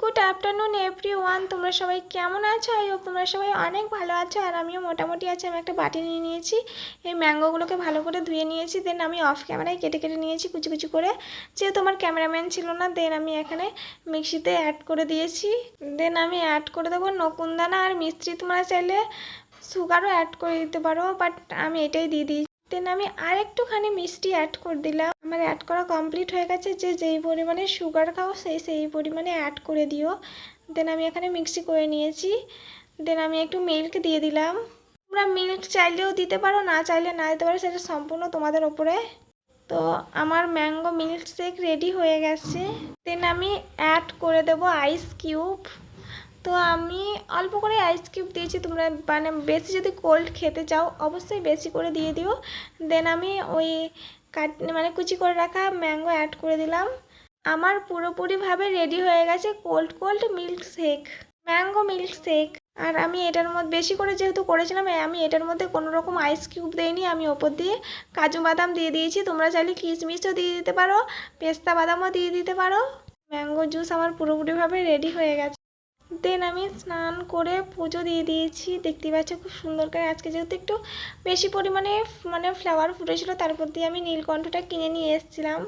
Good afternoon everyone, তোমরা সবাই কেমন আছো? আই হোপ তোমরা সবাই অনেক ভালো আছো, আর আমিও মোটামুটি আছি। আমি একটা বাটি নিয়ে নিয়েছি, এই ম্যাঙ্গোগুলোকে ভালো করে ধুয়ে নিয়েছি, দেন আমি অফ ক্যামেরায় কেটে কেটে নিয়েছি কুচি কুচি করে, যেহেতু আমার ক্যামেরাম্যান ছিল না। দেন আমি এখানে মিক্সিতে অ্যাড করে দিয়েছি। দেন আমি অ্যাড করে দেবো নকুনদানা আর মিষ্টি, তোমরা চাইলে সুগারও অ্যাড করে দিতে পারো, বাট আমি এটাই দিয়ে দিই। দেন আমি আর একটুখানি মিষ্টি অ্যাড করে দিলাম। আমার অ্যাড করা কমপ্লিট হয়ে গেছে। যেই পরিমাণে সুগার খাও সেই পরিমাণে অ্যাড করে দিও। দেন আমি এখানে মিক্সি করে নিয়েছি। দেন আমি একটু মিল্ক দিয়ে দিলাম। তোমরা মিল্ক চাইলেও দিতে পারো, না চাইলে না দিতে পারো, সেটা সম্পূর্ণ তোমাদের ওপরে। তো আমার ম্যাঙ্গো মিল্ক শেক রেডি হয়ে গেছে। দেন আমি অ্যাড করে দেবো আইস কিউব। তো আমি অল্প করে আইস কিউব দিয়েছি, তোমরা মানে বেশি যদি কোল্ড খেতে চাও অবশ্যই বেশি করে দিয়ে দিও। দেন আমি ওই কুচি করে রাখা ম্যাঙ্গো অ্যাড করে দিলাম। আমার পুরোপুরিভাবে রেডি হয়ে গেছে cold cold milk shake, mango milk shake. আর আমি এটার মধ্যে বেশি করে যেহেতু করেছিলাম, আমি এটার মধ্যে কোনো রকম আইস কিউব দিইনি, আমি ওপর দিয়ে কাজু বাদাম দিয়ে দিয়েছি। তোমরা চাইলে কিশমিশও দিয়ে দিতে পারো, পেস্তা বাদামও দিয়ে দিতে পারো। ম্যাঙ্গো জুস আমার পুরোপুরিভাবে রেডি হয়ে গেছে। দেন আমি স্নান করে পুজো দিয়ে দিয়েছি। দেখতে পাচ্ছ খুব সুন্দর করে, আজকে যেহেতু একটু বেশি পরিমাণে ফ্লাওয়ার ফুটেছিল, তারপর দিয়ে আমি নীলকণ্ঠটা কিনে নিয়ে এসেছিলাম।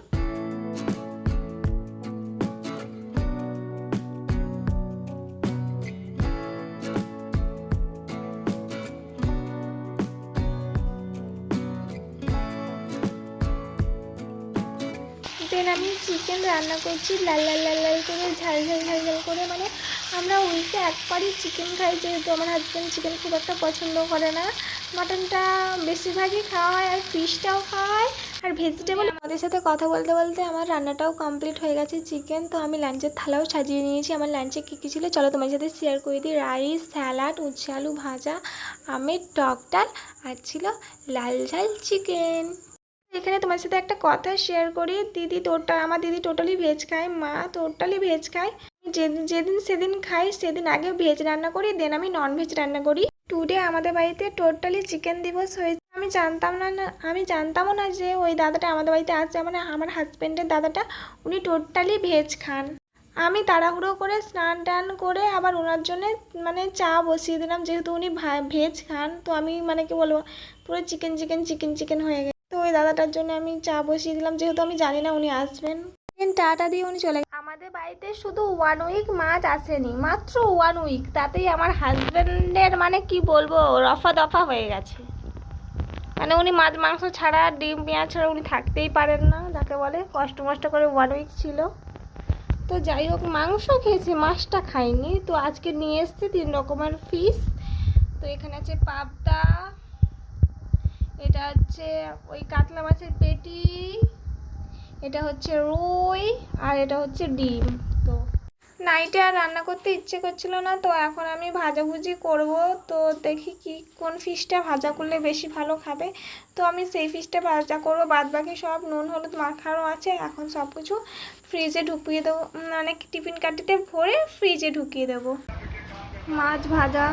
দেন আমি চিকেন রান্না করছি লাল লাল লাল লাল করে, ঝাল ঝাল ঝাল ঝাল করে। মানে আমরা উইকে একবারই চিকেন খাই, যেহেতু আমার হাজব্যান্ড চিকেন খুব একটা পছন্দ করে না। মাটনটা বেশিরভাগই খাওয়া হয়, আর ফিশটাও খাওয়া হয়, আর ভেজিটেবল। আমাদের সাথে কথা বলতে বলতে আমার রান্নাটাও কমপ্লিট হয়ে গেছে চিকেন। তো আমি লাঞ্চের থালাও সাজিয়ে নিয়েছি। আমার লাঞ্চে কী কী ছিল চলো তোমার সাথে শেয়ার করে দিই। রাইস, স্যালাড, উচ্ছে আলু ভাজা, আমের টক ডাল, আর ছিল লাল ঝাল চিকেন। এখানে তোমার সাথে একটা কথা শেয়ার করি। আমার দিদি টোটালি ভেজ খায়, মা টোটালি ভেজ খায়। যেদিন সেদিন খাই, সেদিন আগে ভেজ রান্না করি, দেন আমি নন ভেজ রান্না করি। টুডে আমাদের বাড়িতে টোটালি চিকেন দিবস হয়েছে। আমি জানতামও না যে ওই দাদাটা আমাদের বাড়িতে আছে, মানে আমার হাজবেন্ডের দাদাটা, উনি টোটালি ভেজ খান। আমি তাড়াহুড়ো করে স্নান টান করে আবার ওনার জন্য চা বসিয়ে দিলাম, যেহেতু উনি ভেজ খান। তো আমি কি বলবো, পুরো চিকেন চিকেন চিকেন চিকেন হয়ে গেছে। তো ওই দাদাটার জন্য আমি চা বসিয়ে দিলাম, যেহেতু আমি জানি না উনি আসবেন। টাটা দিয়ে উনি চলে গেলেন। আমাদের বাড়িতে শুধু 1 উইক মাছ আসেনি, মাত্র 1 উইক, তাতেই আমার হাজবেন্ডের কি বলবো, রফা দফা হয়ে গেছে। উনি মাছ মাংস ছাড়া, ডিম পেঁয়াজ ছাড়া উনি থাকতেই পারেন না, যাকে বলে কষ্ট মষ্ট করে 1 উইক ছিল। তো যাই হোক, মাংস খেয়েছি, মাছটা খাইনি। তো আজকে নিয়ে এসেছি 3 রকমের ফিশ। তো এখানে আছে পাবদা, এটা হচ্ছে ওই কাতলা মাছের পেটি, এটা হচ্ছে রুই, আর এটা হচ্ছে ডিম। তো নাইটে আর রান্না করতে ইচ্ছে করছিল না, তো এখন আমি ভাজাভুজি করব। তো দেখি কোন ফিশটা ভাজা করলে বেশি ভালো খাবে। তো আমি সেই ফিশটা ভাজা করবো, বাদ বাকি সব নুন হলুদ মাখানো আছে। এখন সব কিছু ফ্রিজে ঢুকিয়ে দেবো, টিফিন কাটিতে ভরে ফ্রিজে ঢুকিয়ে দেবো। মাছ ভাজা,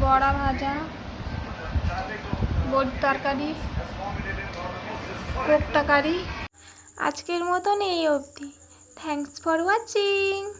বড়া ভাজা, বড়ি তরকারি, কোপ্তা কারি। আজকের মতন এই অবধি। Thanks for watching.